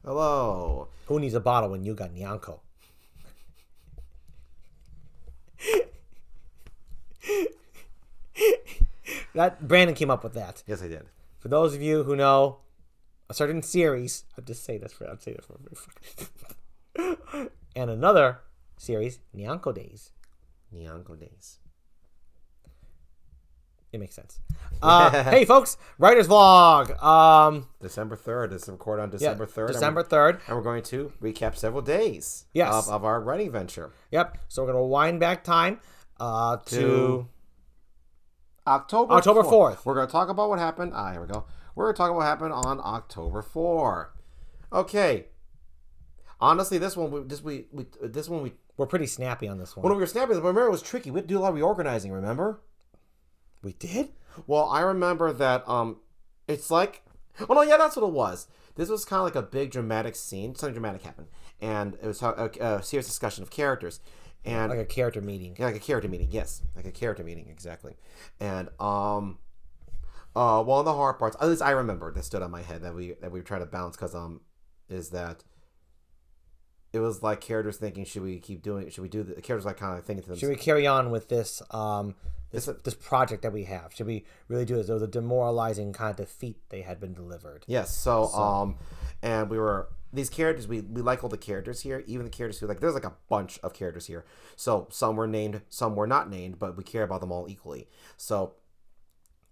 Hello. Who needs a bottle when you got Nyanko? That Brandon came up with that. Yes, I did. For those of you who know a certain series, I'll say this for and another series, Nyanko Days. Nyanko Days. It makes sense. Hey, folks, Writer's Vlog. December 3rd. This is recorded on December 3rd. December 3rd. And we're going to recap several days of our writing venture. Yep. So we're going to wind back time to October 4th. We're going to talk about what happened. Here we go. We're going to talk about what happened on October 4. Okay. Honestly, this one we're pretty snappy on this one. When we were snappy, remember it was tricky. We had to do a lot of reorganizing, remember? We did? Well, I remember that it's like, oh no, yeah, that's what it was. This was kind of like a big dramatic scene. Something dramatic happened, and it was a serious discussion of characters, and like a character meeting. Yeah, like a character meeting. Yes, like a character meeting, exactly. And one of the hard parts, at least I remember, that stood on my head that we tried to balance because is that it was like characters thinking, should we do the characters like kind of thinking to themselves, should we carry on with this this project that we have? Should we really do this? It was a demoralizing kind of defeat they had been delivered. Yes. So and we were these characters. We like all the characters here, even the characters who there's like a bunch of characters here. So some were named, some were not named, but we care about them all equally. So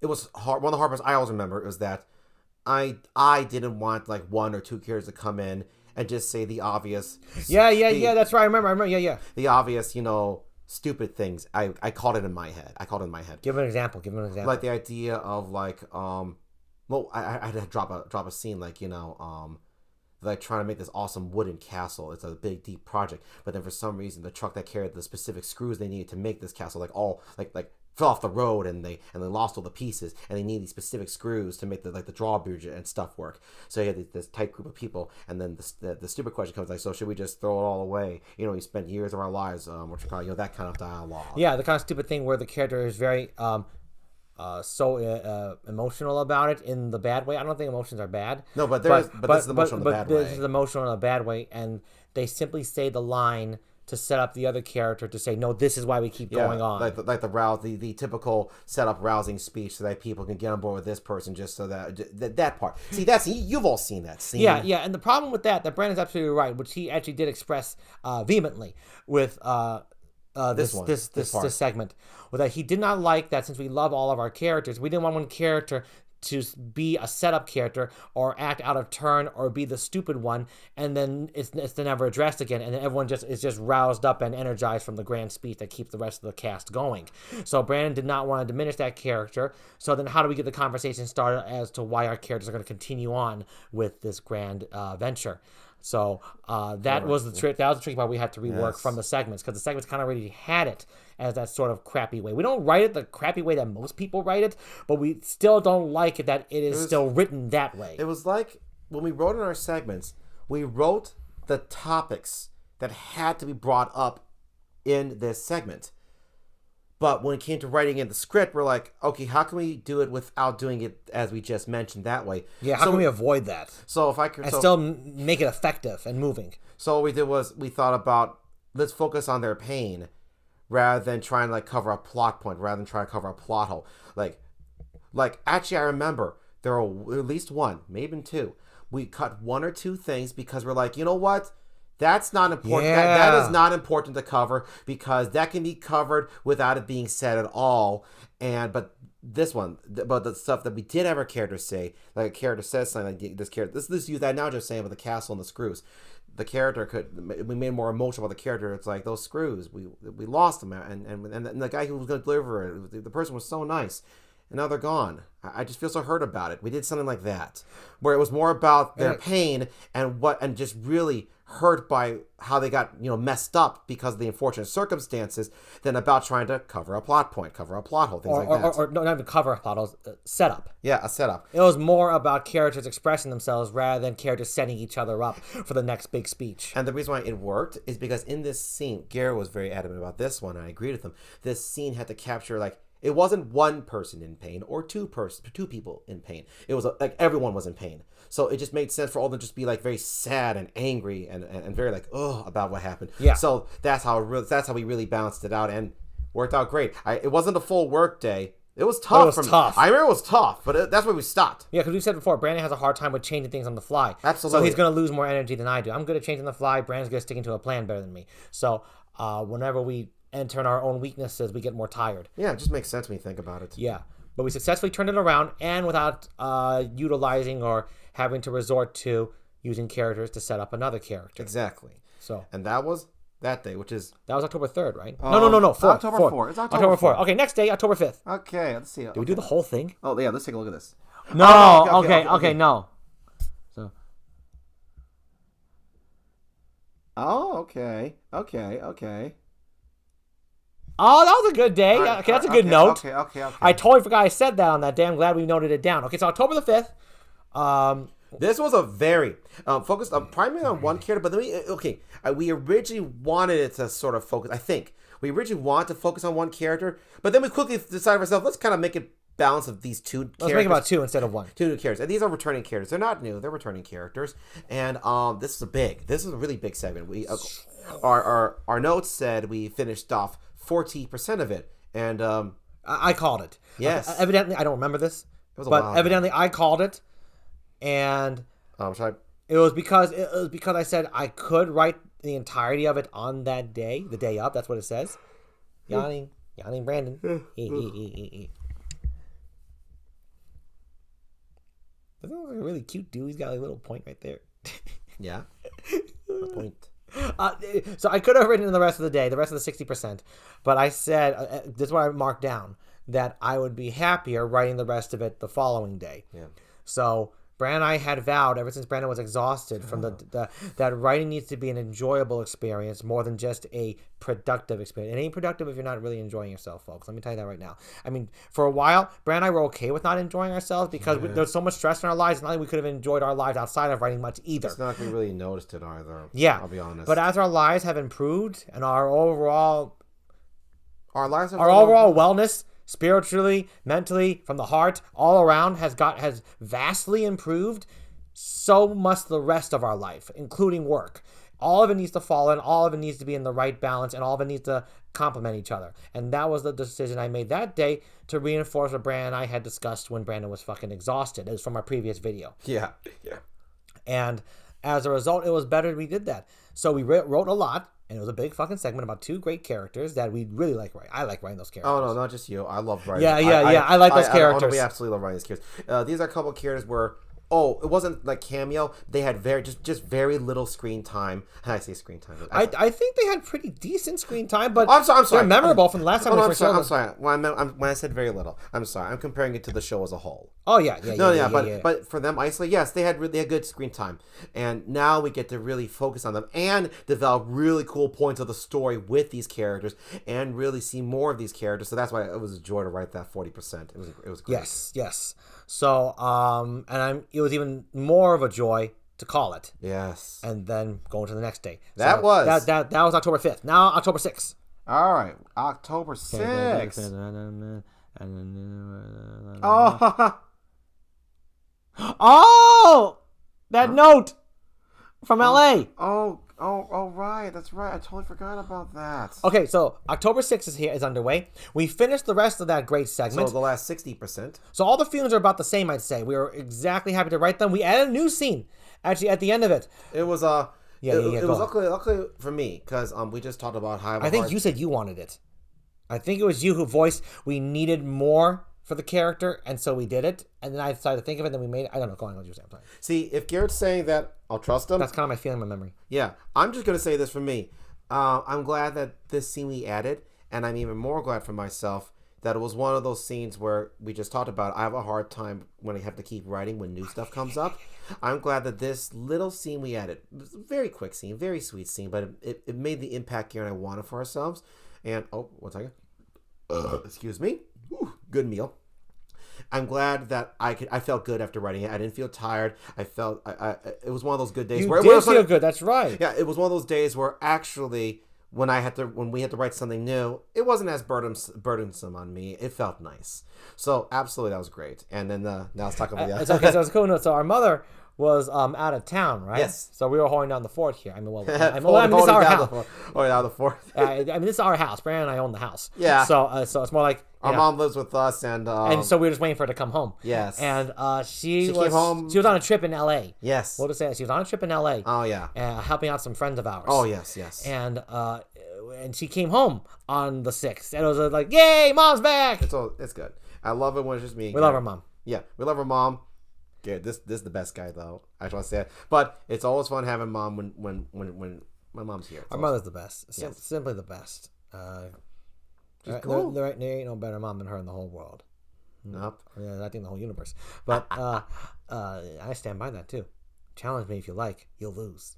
it was hard. One of the hard parts I always remember was that I didn't want like one or two characters to come in and just say the obvious. Yeah. That's right. I remember. Yeah. The obvious, stupid things. I called it in my head. Give an example. Like the idea of like I had to drop a scene like like trying to make this awesome wooden castle. It's a big deep project, but then for some reason the truck that carried the specific screws they needed to make this castle all fell off the road and they lost all the pieces, and they need these specific screws to make the drawbridge and stuff work. So you had this tight group of people, and then the stupid question comes like, so should we just throw it all away? We spent years of our lives, that kind of dialogue. Yeah, the kind of stupid thing where the character is very emotional about it in the bad way. I don't think emotions are bad. No, but this is emotional in the bad way. This is emotional in a bad way, and they simply say the line to set up the other character to say, no, this is why we keep going on. Like the typical setup rousing speech so that people can get on board with this person, just so that part. See, you've all seen that scene. Yeah, and the problem with that Brandon's absolutely right, which he actually did express vehemently with this segment, was that he did not like that since we love all of our characters, we didn't want one character to be a setup character or act out of turn or be the stupid one, and then it's never addressed again, and then everyone is just roused up and energized from the grand speech that keeps the rest of the cast going. So Brandon did not want to diminish that character. So then how do we get the conversation started as to why our characters are going to continue on with this grand venture? So that was the tricky part we had to rework from the segments, because the segments kind of already had it as that sort of crappy way. We don't write it the crappy way that most people write it, but we still don't like it that it is still written that way. It was like when we wrote in our segments, we wrote the topics that had to be brought up in this segment. But when it came to writing in the script, we're like, okay, how can we do it without doing it as we just mentioned that way? Yeah, how can we avoid that? So if I could, still make it effective and moving. So what we did was we thought about, let's focus on their pain rather than trying to cover a plot point, rather than trying to cover a plot hole. Like actually, I remember there were at least one, maybe even two. We cut one or two things because we're like, you know what? That's not important. Yeah. That is not important to cover because that can be covered without it being said at all. But the stuff that we did have our characters say, like a character says something like this character. Let's use that now. Just saying with the castle and the screws. The character we made more emotional about the character. It's like those screws. We lost them, and the guy who was going to deliver it, the person was so nice. And now they're gone. I just feel so hurt about it. We did something like that, where it was more about their pain and just really hurt by how they got messed up because of the unfortunate circumstances, than about trying to cover a plot point, cover a plot hole, things like that. Or not even cover a plot hole, setup. Yeah, a setup. It was more about characters expressing themselves rather than characters setting each other up for the next big speech. And the reason why it worked is because in this scene, Garrett was very adamant about this one, and I agreed with him. This scene had to capture It wasn't one person in pain or two people in pain. It was like everyone was in pain. So it just made sense for all of them to just be like very sad and angry and very like about what happened. Yeah. So that's how we really balanced it out and worked out great. It wasn't a full work day. It was tough. It was tough. I remember it was tough, but that's where we stopped. Yeah, because we said before, Brandon has a hard time with changing things on the fly. Absolutely. So he's going to lose more energy than I do. I'm good at changing on the fly. Brandon's good at sticking to a plan better than me. So whenever we enter in our own weaknesses, we get more tired. Yeah, it just makes sense when you think about it. Yeah, but we successfully turned it around, and without utilizing or having to resort to using characters to set up another character. Exactly. So, and that was that day, which is... That was October 3rd, right? No. 4th. October 4th. It's October 4th. Okay, next day, October 5th. Okay, let's see. Did we do the whole thing? Oh, yeah, let's take a look at this. No, okay, no. So. Oh, okay. Oh, that was a good day. Okay, that's a good note. Okay. I totally forgot I said that on that day. I'm glad we noted it down. Okay, so October the 5th. This was a very focused primarily on one character, but then we originally wanted it to sort of focus. I think we originally wanted to focus on one character, but then we quickly decided ourselves, let's kind of make it balance of these two characters. Let's make about two instead of one. Two new characters, and these are returning characters. They're not new; they're returning characters. And this is a really big segment. We our notes said we finished off 40% of it, and I called it. Yes. Evidently, I don't remember this, but evidently I called it. And it was because I said I could write the entirety of it on that day, the day up. That's what it says. Yawning Brandon. Doesn't look like a really cute dude. He's got a little point right there. Yeah, a point. So I could have written in the rest of the day, the rest of the 60%, but I said this is what I marked down, that I would be happier writing the rest of it the following day. Yeah. So Brandon and I had vowed ever since Brandon was exhausted from that writing needs to be an enjoyable experience more than just a productive experience. It ain't productive if you're not really enjoying yourself, folks. Let me tell you that right now. I mean, for a while, Brandon and I were okay with not enjoying ourselves because there's so much stress in our lives. Not like we could have enjoyed our lives outside of writing much either. It's not like we really noticed it either. Yeah, I'll be honest. But as our lives have improved and our overall wellness, spiritually, mentally, from the heart, all around has vastly improved, so must the rest of our life, including work. All of it needs to fall in, all of it needs to be in the right balance, and all of it needs to complement each other. And that was the decision I made that day to reinforce what Brandon and I had discussed when Brandon was fucking exhausted. It was from our previous video. Yeah. And as a result, it was better we did that. So we wrote a lot. And it was a big fucking segment about two great characters that we really like writing. I like writing those characters. Oh, no, not just you. I love writing. Yeah. I like those characters. We absolutely love writing these characters. These are a couple of characters where, it wasn't like cameo. They had just very little screen time. I say screen time. I think they had pretty decent screen time, but I'm sorry. They're memorable from the last time we first saw them. I'm sorry. When I said very little, I'm sorry. I'm comparing it to the show as a whole. Oh, yeah. But for them isolated, yes, they had good screen time. And now we get to really focus on them and develop really cool points of the story with these characters and really see more of these characters. So that's why it was a joy to write that 40%. It was great. Yes. So, it was even more of a joy to call it. Yes. And then go into the next day. That was October 5th. Now October 6th. All right. October 6th. Oh! That note from LA. Oh, right. That's right. I totally forgot about that. Okay, so October 6th is underway. We finished the rest of that great segment. So the last 60%. So all the feelings are about the same, I'd say. We were exactly happy to write them. We added a new scene, actually, at the end of it. It was, it was luckily for me, because we just talked about how I think you said you wanted it. I think it was you who voiced we needed more for the character, and so we did it. And then I decided to think of it, and then we made it. I don't know. Go on, what you saying. See, if Garrett's saying that, I'll trust him. That's kind of my feeling, my memory. Yeah, I'm just going to say this for me. I'm glad that this scene we added, and I'm even more glad for myself that it was one of those scenes where we just talked about, I have a hard time when I have to keep writing when new stuff comes up. I'm glad that this little scene we added, it was a very quick scene, very sweet scene, but it made the impact Garrett and I wanted for ourselves. And, 1 second. Excuse me. Ooh, good meal. I'm glad that I felt good after writing it. I didn't feel tired. I felt it was one of those good days you did feel good. That's right. Yeah, it was one of those days where actually when we had to write something new, it wasn't as burdensome on me. It felt nice. So absolutely, that was great. And then now let's talk about the It's okay. So it's cool. No, so our mother was out of town, right? Yes. So we were holding down the fort here. I mean, well, this is Holding our down house. Holding down the fort. I mean, this is our house. Brandon and I own the house. Yeah. So it's more like Our mom lives with us, and so we were just waiting for her to come home. Yes. And she came was home. She was on a trip in L.A. Yes. We'll just say that. She was on a trip in L.A. Oh yeah. Helping out some friends of ours. Oh yes, yes. And she came home on the 6th, and it was like, "Yay, mom's back!" It's good. I love it when it's just me. We love our mom. Yeah, we love our mom. Garrett, this is the best guy though. I just want to say it, but it's always fun having mom when my mom's here. Our mother's the best. Simply the best. She's cool. There ain't no better mom than her in the whole world. Nope. Yeah, I think the whole universe. But I stand by that too. Challenge me if you like. You'll lose.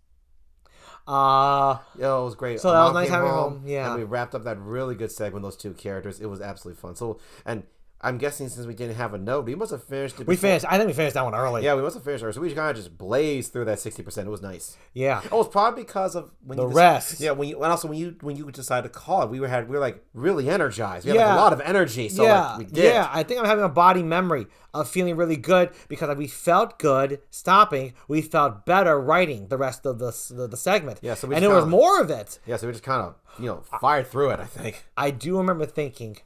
It was great. So that was nice having home. Yeah. And we wrapped up that really good segment, those two characters. It was absolutely fun. So, and I'm guessing since we didn't have a note, we must have finished it. We finished. I think we finished that one early. Yeah, we must have finished ours. So we kind of just blazed through that 60%. It was nice. Yeah. Oh, it's probably because of when the rest. Yeah, when you decided to call it, we were like really energized. We had like a lot of energy. So we did. Yeah, I think I'm having a body memory of feeling really good because we felt good stopping. We felt better writing the rest of the segment. Yeah, so and there was more of it. Yeah, so we just kind of fired through it. I think. I do remember thinking,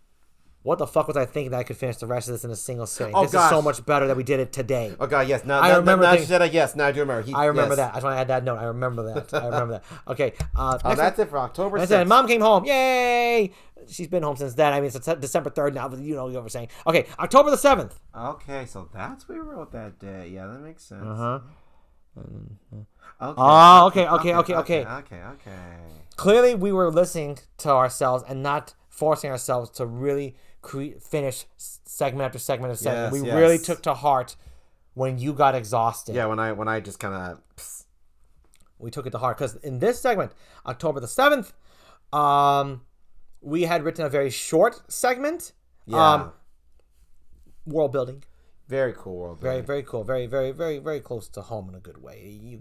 what the fuck was I thinking that I could finish the rest of this in a single sitting? Oh, this is so much better that we did it today. Oh god, yes. Now I remember. Now she said yes. Now I do remember. I remember that. I just want to add that note. I remember that. Okay. That's it for October 6th. Mom came home. Yay! She's been home since then. I mean, it's December 3rd now, but you know what we're saying. Okay, October the 7th. Okay, so that's what we wrote that day. Yeah, that makes sense. Okay. Okay. Clearly, we were listening to ourselves and not forcing ourselves to really finish segment after segment of segment. Yes, we really took to heart when you got exhausted. Yeah, when I just kind of... We took it to heart because in this segment, October the 7th, we had written a very short segment. Yeah. World building. Very cool world building. Very cool. Very, very, very, very close to home in a good way.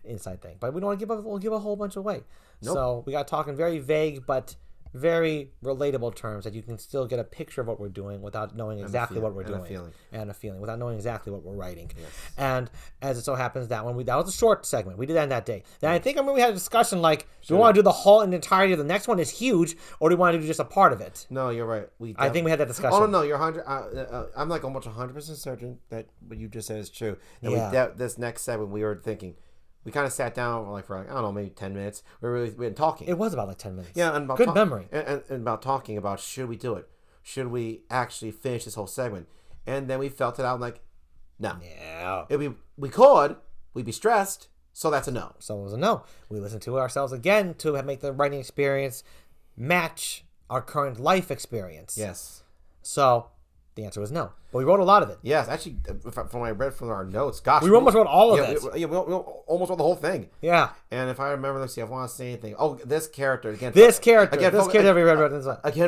Inside thing. But we don't want to give a whole bunch away. Nope. So we got talking very vague but very relatable terms that you can still get a picture of what we're doing without knowing exactly what we're doing. And a feeling. Without knowing exactly what we're writing. Yes. And as it so happens, that was a short segment. We did that day. Then I think we had a discussion like, do we want to do the whole and entirety of the next one is huge, or do we want to do just a part of it? No, you're right. I think we had that discussion. Oh no, you're 100. I'm like almost 100% certain that what you just said is true. And this next segment, we were thinking. We kind of sat down for I don't know, maybe 10 minutes. We've been talking. It was about like 10 minutes. Yeah, and about good memory. And about talking about should we do it? Should we actually finish this whole segment? And then we felt it out like, no. Yeah. We could. We'd be stressed. So that's a no. So it was a no. We listened to ourselves again to make the writing experience match our current life experience. Yes. So the answer was no. But we wrote a lot of it. Yes, actually, from what I read from our notes, gosh. We almost wrote all of it. We almost wrote the whole thing. Yeah. And if I remember, let's see, I want to say anything. Oh, this character. Again, Again,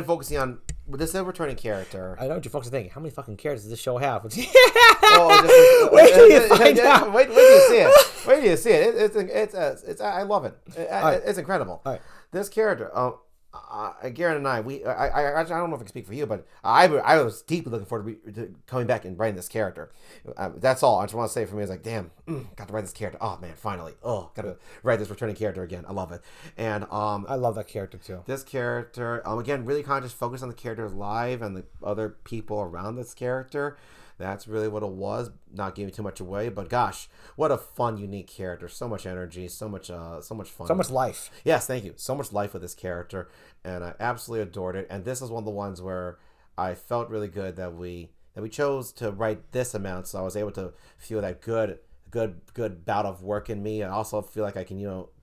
focusing on, this is a returning character. I know what you folks are thinking. How many fucking characters does this show have? Wait till you find out. Wait till you see it. Wait till you see it. It's I love it. It's incredible. All right. This character, Garrett and I don't know if I can speak for you, but I was deeply looking forward to coming back and writing this character. That's all I just want to say for me is like, damn, got to write this character. Oh man, finally. Oh, got to write this returning character again. I love it. And I love that character too. This character, again, really kind of just focus on the character's life and the other people around this character. That's really what it was. Not giving too much away, but gosh, what a fun, unique character. So much energy, so much fun, so much life. Yes, thank you. So much life with this character, and I absolutely adored it. And this is one of the ones where I felt really good that we chose to write this amount, so I was able to feel that good bout of work in me. I also feel like I can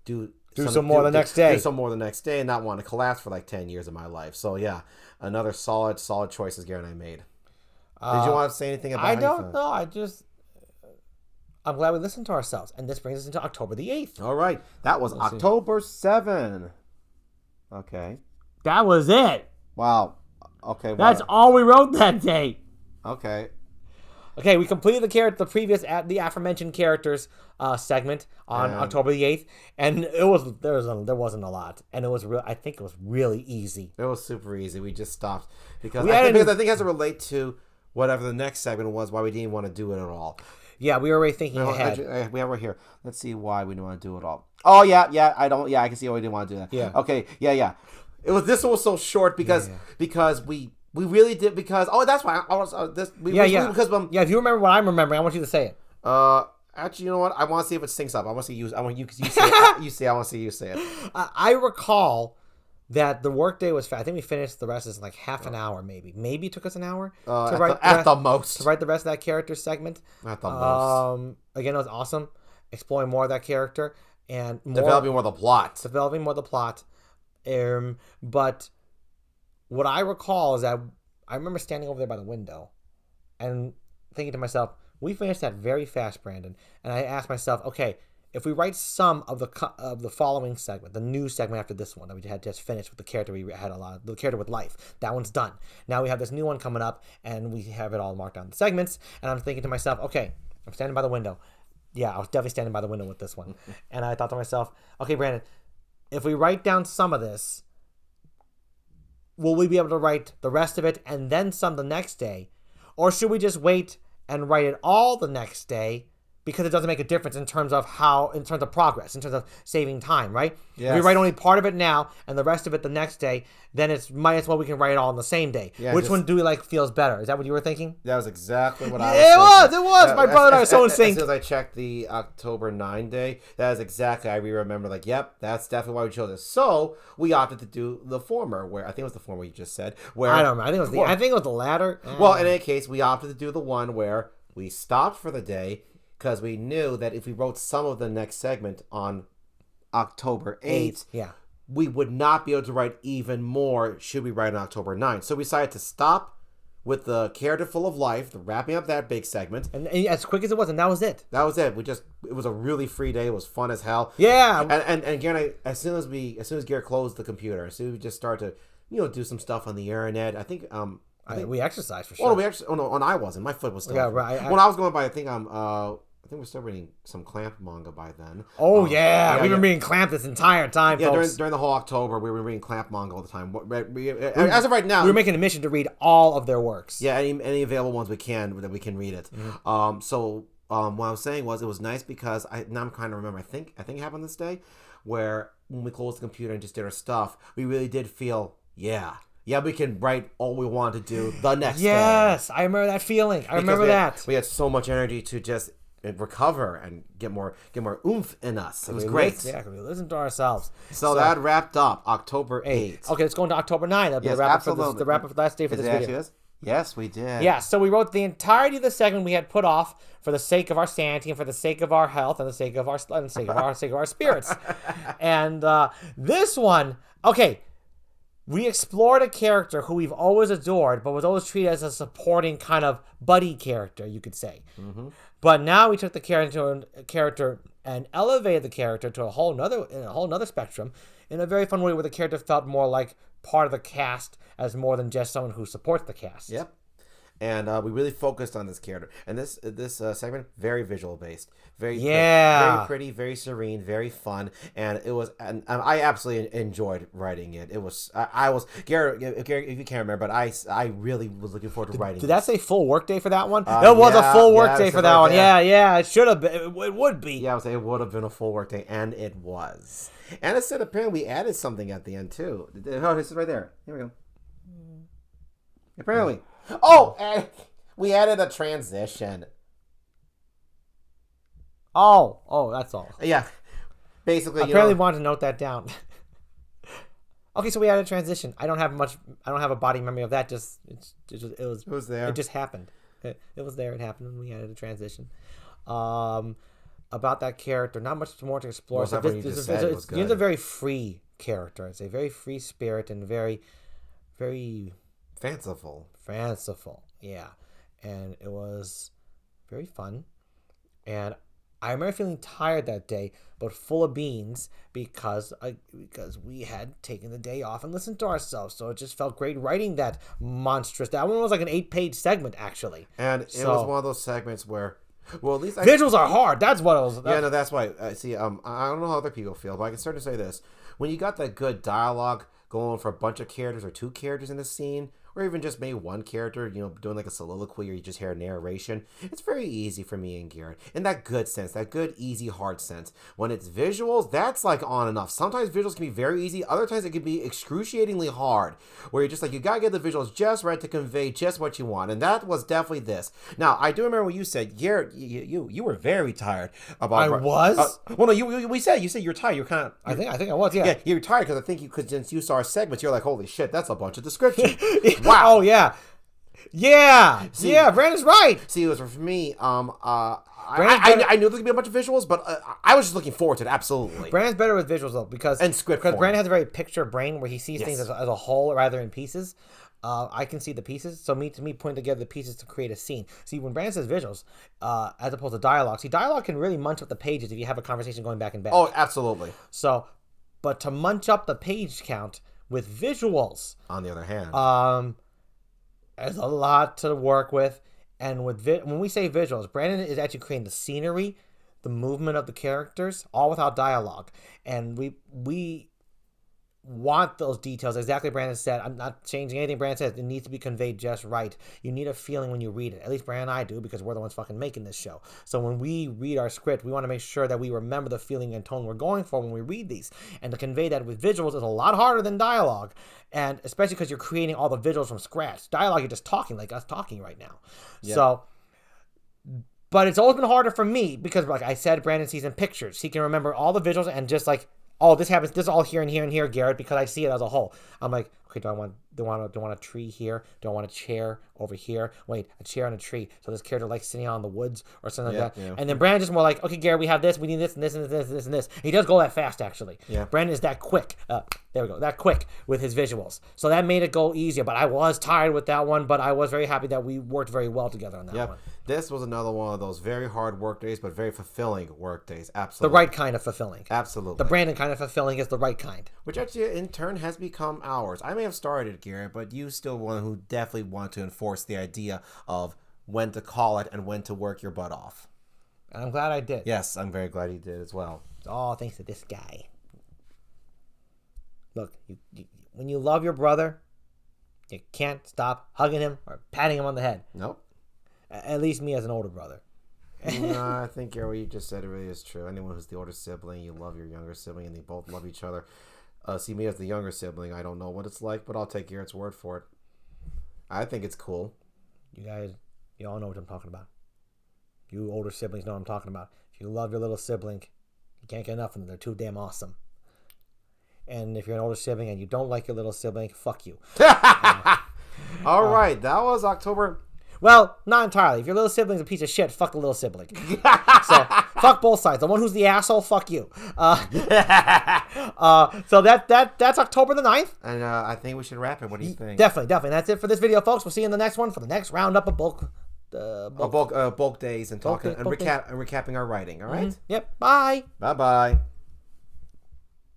do some more the next day, and not want to collapse for like 10 years of my life. So yeah, another solid choices Garrett and I made. Did you want to say anything about it? I don't know. I'm glad we listened to ourselves. And this brings us into October the 8th. All right. That was October 7. Okay. That was it. Wow. Okay. That's all we wrote that day. Okay. Okay, we completed the aforementioned characters segment on October the 8th, and there wasn't a lot, and I think it was really easy. It was super easy. We just stopped because I think it has to relate to whatever the next segment was. Why we didn't want to do it at all. Yeah, we were already thinking ahead. We have right here. Let's see why we didn't want to do it all. Oh yeah. I can see why we didn't want to do that. Yeah. Okay. Yeah. This one was so short because we really did that's why I was this. Because if you remember what I'm remembering, I want you to say it. Actually, you know what? I want to see if it syncs up. I want to see you. I want you say it. You say. I want to see you say it. I recall that the workday was fast. I think we finished the rest in like half an hour, maybe. Maybe it took us an hour to write at the most to write the rest of that character segment. At the most. Again, it was awesome. Exploring more of that character and developing more of the plot. But what I recall is that I remember standing over there by the window and thinking to myself, we finished that very fast, Brandon. And I asked myself, okay, if we write some of the following segment, the new segment after this one that we had just finished with the character we had the character with life, that one's done. Now we have this new one coming up, and we have it all marked down in segments. And I'm thinking to myself, okay, I'm standing by the window. Yeah, I was definitely standing by the window with this one. And I thought to myself, okay, Brandon, if we write down some of this, will we be able to write the rest of it and then some the next day? Or should we just wait and write it all the next day because it doesn't make a difference in terms of progress, in terms of saving time, right? Yes. If we write only part of it now and the rest of it the next day, then it's might as well we can write it all on the same day. Yeah, which one do we like feels better? Is that what you were thinking? That was exactly what I was thinking. It was. My brother and I were so in sync. As soon as I checked the October 9 day, that is exactly, I remember like, yep, that's definitely why we chose this. So we opted to do the former, where I think it was the former you just said. Where I don't know. I think it was the latter. Well, in any case, we opted to do the one where we stopped for the day, because we knew that if we wrote some of the next segment on October 8th, we would not be able to write even more should we write on October 9th. So we decided to stop with the character full of life, wrapping up that big segment. And as quick as it was, and that was it. That was it. It was a really free day. It was fun as hell. Yeah. And Garrett, as soon as Garrett closed the computer, as soon as we just started to, do some stuff on the internet, I think we exercised for sure. And I wasn't. My foot was still. Yeah, right. When I was going by, I think we're still reading some Clamp manga by then. Oh, we've been reading Clamp this entire time, folks. During the whole October, we were reading Clamp manga all the time. As of right now, we were making a mission to read all of their works. Yeah, any available ones we can read it. Mm-hmm. What I was saying was, it was nice because now I'm trying to remember. I think it happened this day, where when we closed the computer and just did our stuff, we really did feel, yeah, we can write all we want to do the next day. Yes, I remember that feeling. We had so much energy to just recover and get more oomph in us. It was great. We listened to ourselves. So that wrapped up October 8th. Okay, let's go into October 9th. That'll be the wrap up for the last day for this video. Yes, we did. Yeah, so we wrote the entirety of the segment we had put off for the sake of our sanity and for the sake of our health and the sake of our spirits. And this one, okay, we explored a character who we've always adored, but was always treated as a supporting kind of buddy character, you could say. Mm-hmm. But now we took the character and elevated the character to a whole nother spectrum in a very fun way, where the character felt more like part of the cast as more than just someone who supports the cast. Yep. And we really focused on this character. And this segment, very visual based, very pretty, very serene, very fun, and it was. And I absolutely enjoyed writing it. It was. I was Garrett. If you can't remember, but I really was looking forward to writing. Did that say full work day for that one? It was a full work day for that one. Yeah. It should have been. It would be. Yeah, I would say it would have been a full work day, and it was. And it said apparently we added something at the end too. Oh, this is right there. Here we go. Apparently. Oh, and we added a transition. Oh, that's all. Yeah, basically. I barely wanted to note that down. Okay, so we added a transition. I don't have a body memory of that. It was there. It just happened. It was there. It happened, and we added a transition. About that character, not much more to explore. Well, it's a very free character. It's a very free spirit and very, very fanciful, yeah. And it was very fun. And I remember feeling tired that day, but full of beans because we had taken the day off and listened to ourselves. So it just felt great writing that monstrous. That one was like an 8-page segment, actually. And it was one of those segments where, well, at least visuals are hard. That's what it was. Yeah, no, that's why. See, I don't know how other people feel, but I can start to say this: when you got that good dialogue going for a bunch of characters or 2 characters in the scene, or even just maybe one character, doing like a soliloquy or you just hear a narration, it's very easy for me and Garrett. In that good sense, that good, easy, hard sense. When it's visuals, that's like on and off. Sometimes visuals can be very easy. Other times it can be excruciatingly hard, where you're just like, you gotta get the visuals just right to convey just what you want. And that was definitely this. Now, I do remember what you said. Garrett, you were very tired about... I was? Well, no, you said you were tired. You were kind of... I think I was, yeah. Yeah, you were tired because since you saw our segments, you're like, holy shit, that's a bunch of description. Wow. Oh, yeah. Yeah. See, yeah, Brandon's right. See, it was for me, I knew there was going to be a bunch of visuals, but I was just looking forward to it, absolutely. Brandon's better with visuals, though, and script because form. Brandon has a very picture brain where he sees things as a whole rather than pieces. I can see the pieces, so to me, putting together the pieces to create a scene. See, when Brandon says visuals, as opposed to dialogue, dialogue can really munch up the pages if you have a conversation going back and back. Oh, absolutely. So, but to munch up the page count with visuals, on the other hand, there's a lot to work with. And when we say visuals, Brandon is actually creating the scenery, the movement of the characters, all without dialogue. And we want those details. Exactly, Brandon said. I'm not changing anything Brandon says. It needs to be conveyed just right. You need a feeling when you read it. At least Brandon and I do, because we're the ones fucking making this show. So when we read our script, we want to make sure that we remember the feeling and tone we're going for when we read these. And to convey that with visuals is a lot harder than dialogue. And especially because you're creating all the visuals from scratch. Dialogue, you're just talking like us talking right now. Yeah. So, but it's always been harder for me because, like I said, Brandon sees in pictures. He can remember all the visuals and just like, oh, this happens. This is all here and here and here, Garrett, because I see it as a whole. I'm like, okay, do I want a tree here? Do I want a chair over here? Wait, a chair and a tree. So this character like sitting out in the woods or something like that. Yeah. And then Brandon just more like, okay, Garrett, we have this. We need this and this and this and this and this. He does go that fast, actually. Yeah. Brandon is that quick. There we go. That quick with his visuals. So that made it go easier. But I was tired with that one. But I was very happy that we worked very well together on that one. This was another one of those very hard work days, but very fulfilling work days. Absolutely. The right kind of fulfilling. Absolutely. The Brandon kind of fulfilling is the right kind. Which actually, in turn, has become ours. I may have started, Garrett, but you still one who definitely want to enforce the idea of when to call it and when to work your butt off. And I'm glad I did. Yes, I'm very glad you did as well. It's all thanks to this guy. Look, when you love your brother, you can't stop hugging him or patting him on the head. Nope. At least me as an older brother. No, I think what you just said really is true. Anyone who's the older sibling, you love your younger sibling, and they both love each other. See, me as the younger sibling, I don't know what it's like, but I'll take Garrett's word for it. I think it's cool. You all know what I'm talking about. You older siblings know what I'm talking about. If you love your little sibling, you can't get enough of them. They're too damn awesome. And if you're an older sibling and you don't like your little sibling, fuck you. All right, that was October... Well, not entirely. If your little sibling's a piece of shit, fuck the little sibling. So, fuck both sides. The one who's the asshole, fuck you. So that's October the 9th. And I think we should wrap it. What do you think? Definitely. That's it for this video, folks. We'll see you in the next one for the next roundup of bulk days and talking and recapping our writing. All right? Yep. Bye. Bye-bye.